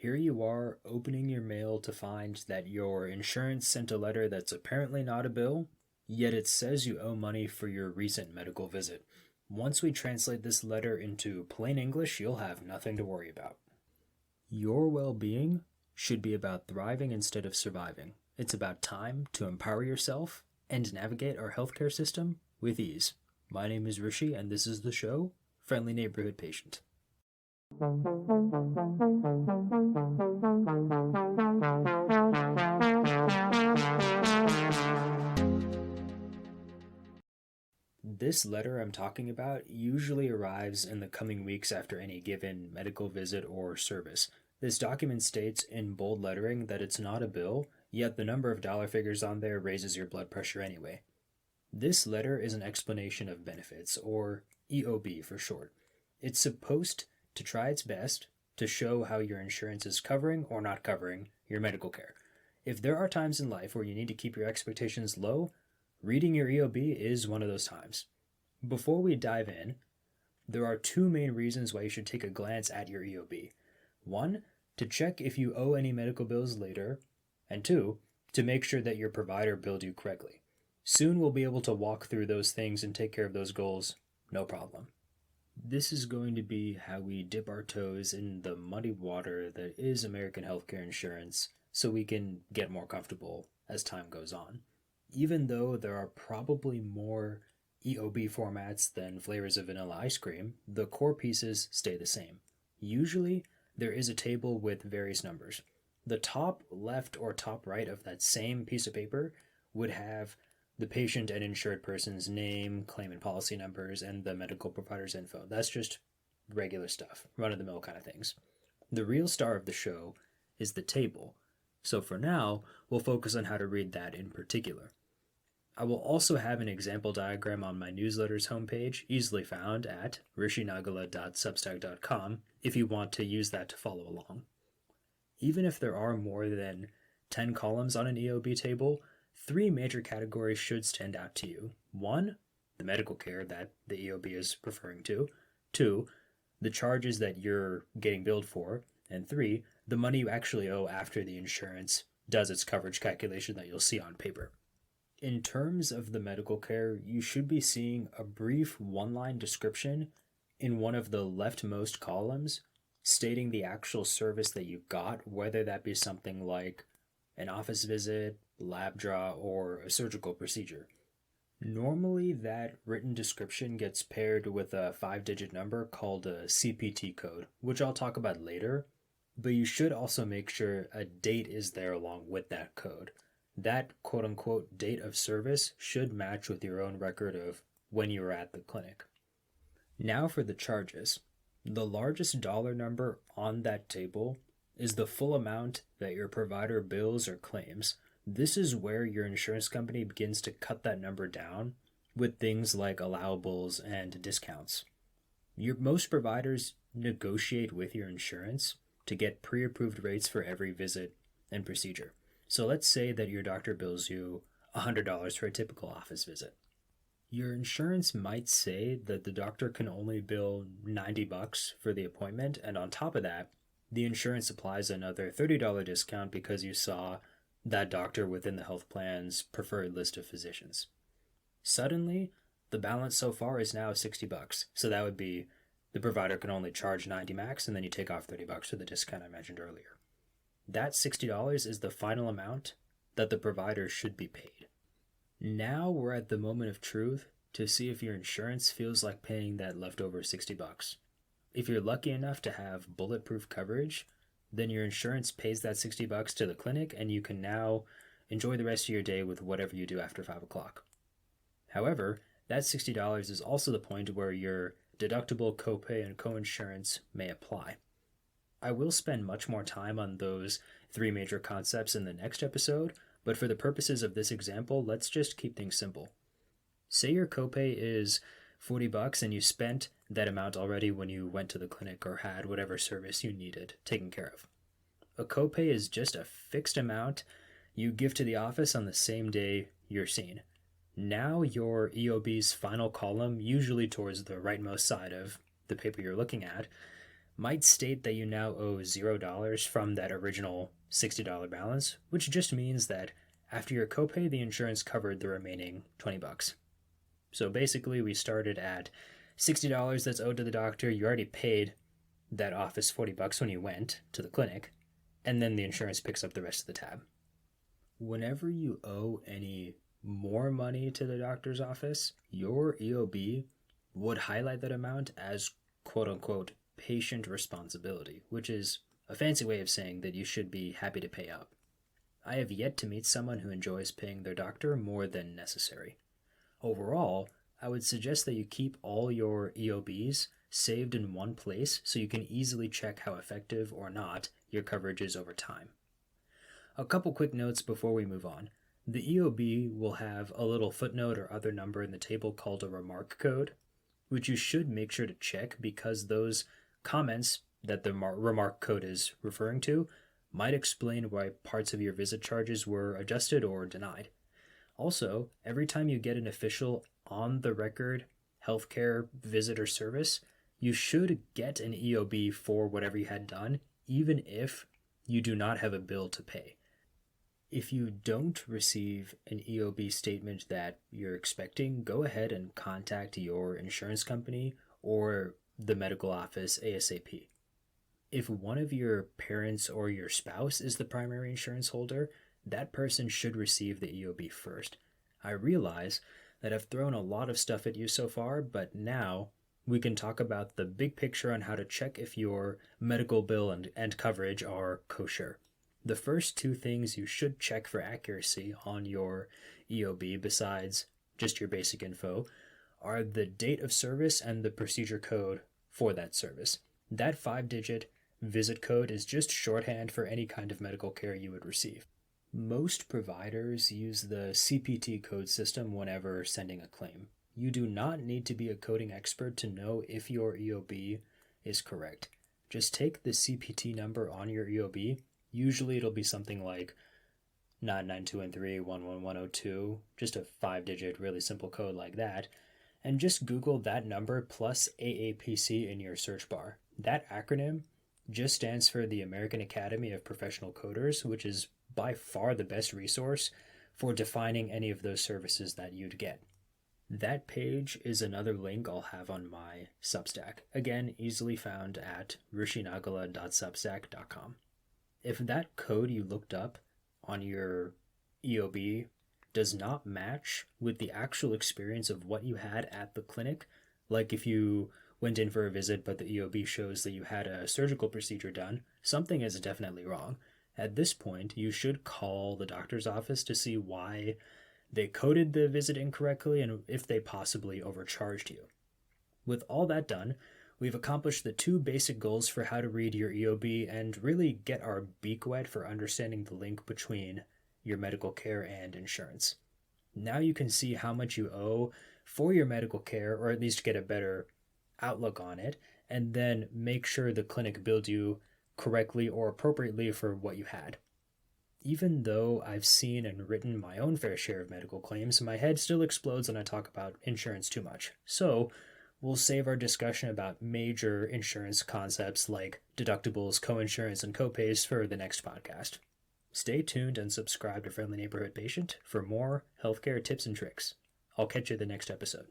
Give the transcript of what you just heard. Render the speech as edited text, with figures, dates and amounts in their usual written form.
Here you are opening your mail to find that your insurance sent a letter that's apparently not a bill, yet it says you owe money for your recent medical visit. Once we translate this letter into plain English, you'll have nothing to worry about. Your well-being should be about thriving instead of surviving. It's about time to empower yourself and navigate our healthcare system with ease. My name is Rishi, and this is the show, Friendly Neighborhood Patient. This letter I'm talking about usually arrives in the coming weeks after any given medical visit or service. This document states in bold lettering that it's not a bill, yet the number of dollar figures on there raises your blood pressure anyway. This letter is an explanation of benefits, or EOB for short. It's supposed to try its best to show how your insurance is covering or not covering your medical care. If there are times in life where you need to keep your expectations low, reading your EOB is one of those times. Before we dive in, there are two main reasons why you should take a glance at your EOB. One, to check if you owe any medical bills later, and two, to make sure that your provider billed you correctly. Soon we'll be able to walk through those things and take care of those goals, no problem. This is going to be how we dip our toes in the muddy water that is American healthcare insurance so we can get more comfortable as time goes on. Even though there are probably more EOB formats than flavors of vanilla ice cream, the core pieces stay the same. Usually, there is a table with various numbers. The top left or top right of that same piece of paper would have the patient and insured person's name, claim and policy numbers, and the medical provider's info. That's just regular stuff, run-of-the-mill kind of things. The real star of the show is the table. So for now, we'll focus on how to read that in particular. I will also have an example diagram on my newsletter's homepage, easily found at rishinagala.substack.com, if you want to use that to follow along. Even if there are more than 10 columns on an EOB table, three major categories should stand out to you. One, the medical care that the EOB is referring to. Two, the charges that you're getting billed for. And three, the money you actually owe after the insurance does its coverage calculation that you'll see on paper. In terms of the medical care, you should be seeing a brief one-line description in one of the leftmost columns stating the actual service that you got, whether that be something like an office visit, lab draw, or a surgical procedure. Normally, that written description gets paired with a 5-digit number called a CPT code, which I'll talk about later, but you should also make sure a date is there along with that code. That quote-unquote date of service should match with your own record of when you were at the clinic. Now for the charges. The largest dollar number on that table is the full amount that your provider bills or claims. This is where your insurance company begins to cut that number down with things like allowables and discounts. Most providers negotiate with your insurance to get pre-approved rates for every visit and procedure. So let's say that your doctor bills you $100 for a typical office visit. Your insurance might say that the doctor can only bill $90 for the appointment, and on top of that, the insurance applies another $30 discount because you saw that doctor within the health plan's preferred list of physicians. Suddenly, the balance so far is now $60. So that would be the provider can only charge $90 max, and then you take off $30 for the discount I mentioned earlier. That $60 is the final amount that the provider should be paid. Now we're at the moment of truth to see if your insurance feels like paying that leftover $60. If you're lucky enough to have bulletproof coverage, then your insurance pays that $60 to the clinic and you can now enjoy the rest of your day with whatever you do after 5 o'clock. However, that $60 is also the point where your deductible, copay, and coinsurance may apply. I will spend much more time on those three major concepts in the next episode, but for the purposes of this example, let's just keep things simple. Say your copay is $40 and you spent that amount already when you went to the clinic or had whatever service you needed taken care of. A copay is just a fixed amount you give to the office on the same day you're seen. Now your EOB's final column, usually towards the rightmost side of the paper you're looking at, might state that you now owe $0 from that original $60 balance, which just means that after your copay, the insurance covered the remaining $20. So basically, we started at $60 that's owed to the doctor. You already paid that office $40 when you went to the clinic, and then the insurance picks up the rest of the tab. Whenever you owe any more money to the doctor's office, your EOB would highlight that amount as quote-unquote patient responsibility, which is a fancy way of saying that you should be happy to pay up. I have yet to meet someone who enjoys paying their doctor more than necessary. Overall, I would suggest that you keep all your EOBs saved in one place so you can easily check how effective or not your coverage is over time. A couple quick notes before we move on. The EOB will have a little footnote or other number in the table called a remark code, which you should make sure to check because those comments that the remark code is referring to might explain why parts of your visit charges were adjusted or denied. Also, every time you get an official on-the-record healthcare visit or service, you should get an EOB for whatever you had done, even if you do not have a bill to pay. If you don't receive an EOB statement that you're expecting, go ahead and contact your insurance company or the medical office ASAP. If one of your parents or your spouse is the primary insurance holder, that person should receive the EOB first. I realize that I've thrown a lot of stuff at you so far, but now we can talk about the big picture on how to check if your medical bill and coverage are kosher. The first two things you should check for accuracy on your EOB, besides just your basic info, are the date of service and the procedure code for that service. That 5-digit visit code is just shorthand for any kind of medical care you would receive. Most providers use the CPT code system whenever sending a claim. You do not need to be a coding expert to know if your EOB is correct. Just take the CPT number on your EOB. Usually it'll be something like 99213-11102, just a 5-digit, really simple code like that, and just Google that number plus AAPC in your search bar. That acronym just stands for the American Academy of Professional Coders, which is by far the best resource for defining any of those services that you'd get. That page is another link I'll have on my Substack. Again, easily found at rishinagala.substack.com. If that code you looked up on your EOB does not match with the actual experience of what you had at the clinic, like if you went in for a visit but the EOB shows that you had a surgical procedure done, something is definitely wrong. At this point, you should call the doctor's office to see why they coded the visit incorrectly and if they possibly overcharged you. With all that done, we've accomplished the two basic goals for how to read your EOB and really get our beak wet for understanding the link between your medical care and insurance. Now you can see how much you owe for your medical care, or at least get a better outlook on it, and then make sure the clinic billed you correctly or appropriately for what you had. Even though I've seen and written my own fair share of medical claims, my head still explodes when I talk about insurance too much. So we'll save our discussion about major insurance concepts like deductibles, coinsurance, and copays for the next podcast. Stay tuned and subscribe to Friendly Neighborhood Patient for more healthcare tips and tricks. I'll catch you in the next episode.